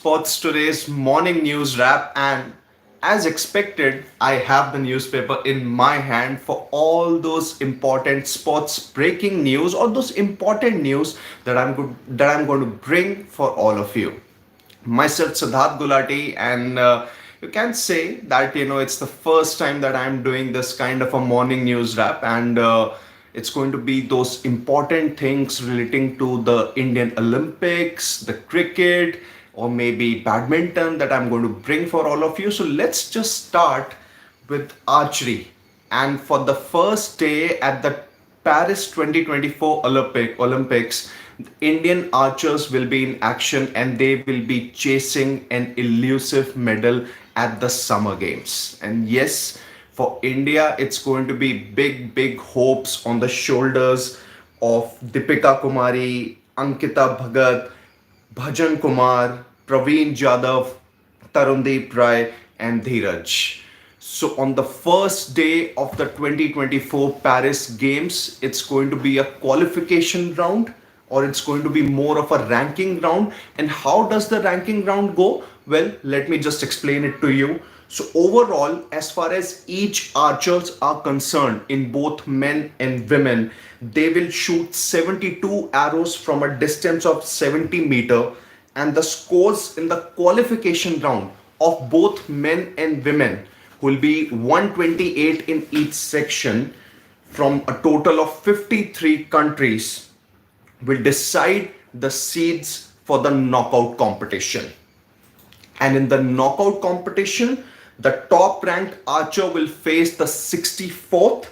Sports Today's morning news wrap, and as expected, I have the newspaper in my hand for all those important sports breaking news or those important news that I'm going to bring for all of you. Myself, Siddharth Gulati, and you can say that it's the first time that I'm doing this kind of a morning news wrap, and it's going to be those important things relating to the Indian Olympics, the cricket, or maybe badminton that I'm going to bring for all of you. So let's just start with archery. And for the first day at the Paris 2024 Olympics, Indian archers will be in action and they will be chasing an elusive medal at the Summer Games. And yes, for India, it's going to be big hopes on the shoulders of Deepika Kumari, Ankita Bhagat, Bhajan Kumar, Praveen Jadhav, Tarundeep Rai, and Dheeraj. So, on the first day of the 2024 Paris Games, it's going to be a qualification round or it's going to be more of a ranking round. And how does the ranking round go? Well, let me just explain it to you. So, overall, as far as each archers are concerned, in both men and women, they will shoot 72 arrows from a distance of 70 meter, and the scores in the qualification round of both men and women will be 128 in each section from a total of 53 countries will decide the seeds for the knockout competition. And in the knockout competition, the top ranked archer will face the 64th,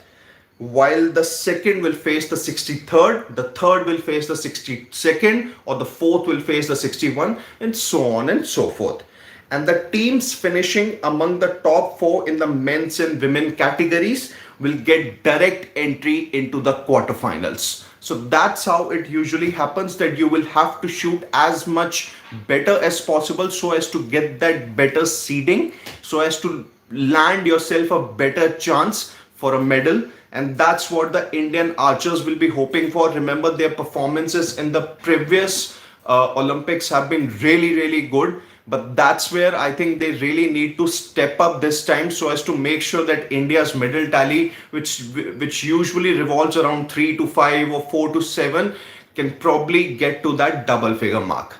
while the second will face the 63rd, the third will face the 62nd, or the fourth will face the 61, and so on and so forth. And the teams finishing among the top four in the men's and women categories will get direct entry into the quarterfinals. So that's how it usually happens, that you will have to shoot as much better as possible so as to get that better seeding, so as to land yourself a better chance for a medal. And that's what the Indian archers will be hoping for. Remember, their performances in the previous Olympics have been really good, but that's where I think they really need to step up this time so as to make sure that India's medal tally, which usually revolves around 3 to 5 or 4 to 7, can probably get to that double figure mark.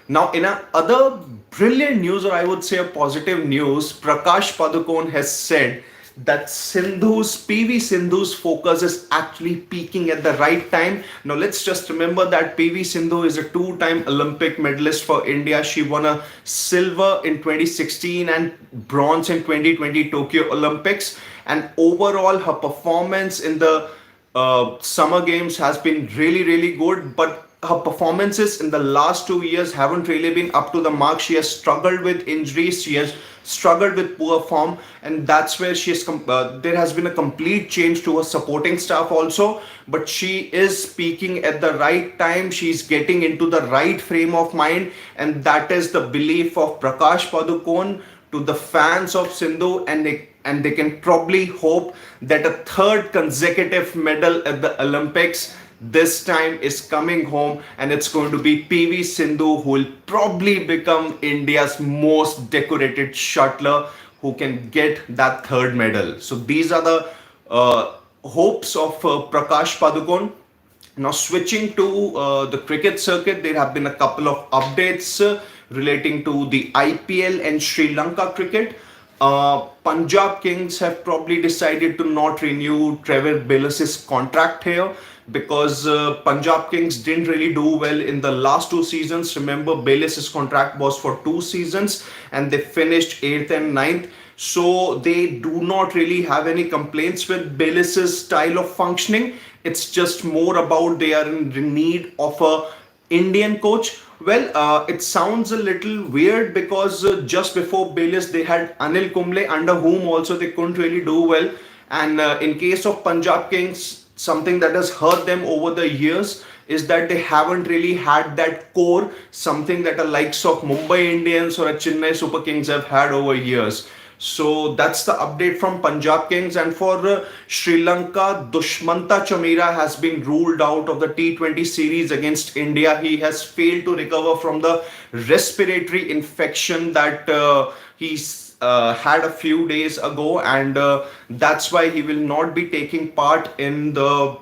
Now, in a other brilliant news, or I would say a positive news, Prakash Padukone has said that PV Sindhu's focus is actually peaking at the right time. Now let's just remember that PV Sindhu is a two-time Olympic medalist for India. She won a silver in 2016 and bronze in 2020 Tokyo Olympics. And overall, her performance in the Summer Games has been really good. But her performances in the last 2 years haven't really been up to the mark. She has struggled with injuries. She has struggled with poor form, and that's where there has been a complete change to her supporting staff also. But she is speaking at the right time. She's getting into the right frame of mind, and that is the belief of Prakash Padukone to the fans of Sindhu, and they can probably hope that a third consecutive medal at the Olympics this time is coming home, and it's going to be PV Sindhu who will probably become India's most decorated shuttler who can get that third medal. So these are the hopes of Prakash Padukone. Now switching to the cricket circuit, there have been a couple of updates relating to the IPL and Sri Lanka cricket. Punjab Kings have probably decided to not renew Trevor Bayliss' contract here because Punjab Kings didn't really do well in the last 2 seasons. Remember, Bayliss' contract was for 2 seasons and they finished 8th and 9th. So they do not really have any complaints with Bayliss' style of functioning. It's just more about they are in need of a Indian coach. Well, it sounds a little weird because just before Bayliss they had Anil Kumble, under whom also they couldn't really do well. And in case of Punjab Kings, something that has hurt them over the years is that they haven't really had that core, something that the likes of Mumbai Indians or a Chennai Super Kings have had over years. So that's the update from Punjab Kings. And for Sri Lanka, Dushmanta Chamira has been ruled out of the T20 series against India. He has failed to recover from the respiratory infection that he's had a few days ago, and that's why he will not be taking part in the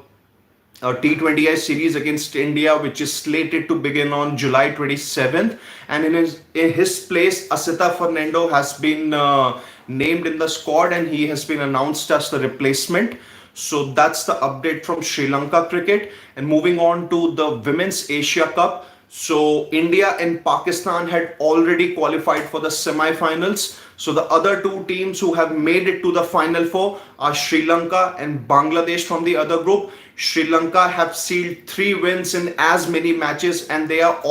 T20I series against India, which is slated to begin on July 27th. And in his place, Asita Fernando has been named in the squad, and he has been announced as the replacement. So that's the update from Sri Lanka cricket. And moving on to the Women's Asia Cup. So India and Pakistan had already qualified for the semi-finals. So the other two teams who have made it to the final four are Sri Lanka and Bangladesh from the other group. Sri Lanka have sealed 3 wins in as many matches, and they have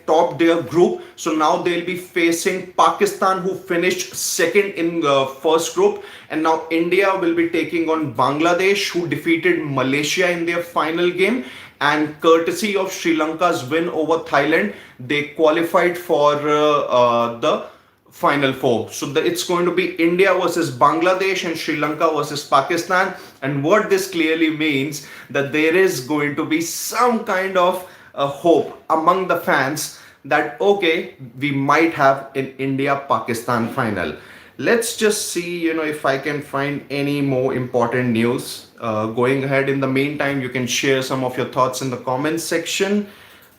topped their group. So now they'll be facing Pakistan, who finished second in the first group, and now India will be taking on Bangladesh, who defeated Malaysia in their final game. And courtesy of Sri Lanka's win over Thailand, they qualified for the final four. So it's going to be India versus Bangladesh and Sri Lanka versus Pakistan. And what this clearly means, that there is going to be some kind of hope among the fans that okay, we might have an India-Pakistan final. Let's just see, if I can find any more important news going ahead. In the meantime, you can share some of your thoughts in the comments section.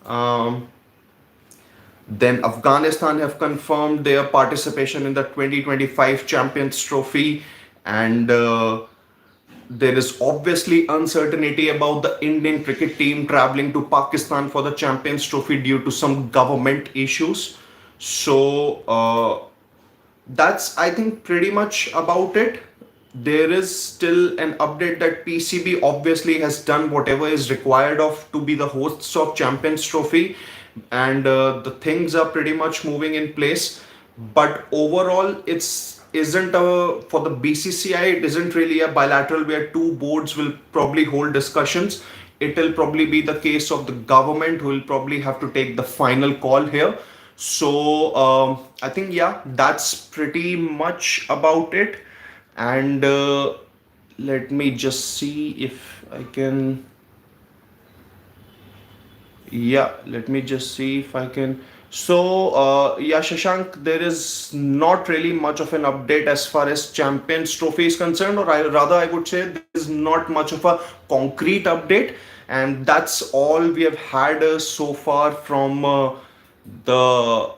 Um, then Afghanistan have confirmed their participation in the 2025 Champions Trophy, and there is obviously uncertainty about the Indian cricket team traveling to Pakistan for the Champions Trophy due to some government issues. So that's, I think, pretty much about it. There is still an update that PCB obviously has done whatever is required of to be the hosts of Champions Trophy, and the things are pretty much moving in place. But overall, it's isn't a for the BCCI. It isn't really a bilateral where two boards will probably hold discussions. It will probably be the case of the government who will probably have to take the final call here. So I think, yeah, that's pretty much about it. And let me just see if I can. Yeah, let me just see if I can. So, yeah, Shashank, there is not really much of an update as far as Champions Trophy is concerned, or rather, I would say there is not much of a concrete update, and that's all we have had so far from the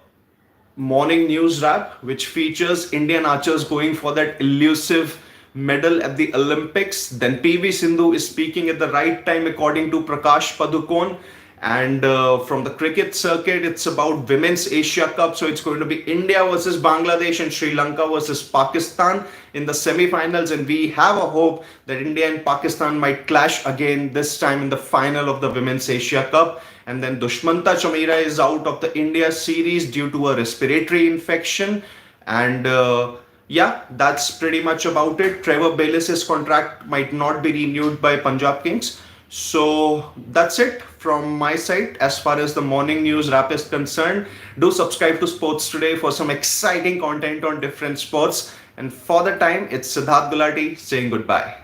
morning news wrap, which features Indian archers going for that elusive medal at the Olympics. Then PV Sindhu is speaking at the right time, according to Prakash Padukone. And from the cricket circuit, it's about Women's Asia Cup. So it's going to be India versus Bangladesh and Sri Lanka versus Pakistan in the semi-finals. And we have a hope that India and Pakistan might clash again, this time in the final of the Women's Asia Cup. And then Dushmanta Chamira is out of the India series due to a respiratory infection. And yeah, that's pretty much about it. Trevor Bayliss' contract might not be renewed by Punjab Kings. So that's it from my side as far as the morning news wrap is concerned. Do subscribe to Sports Today for some exciting content on different sports. And for the time, it's Siddharth Gulati saying goodbye.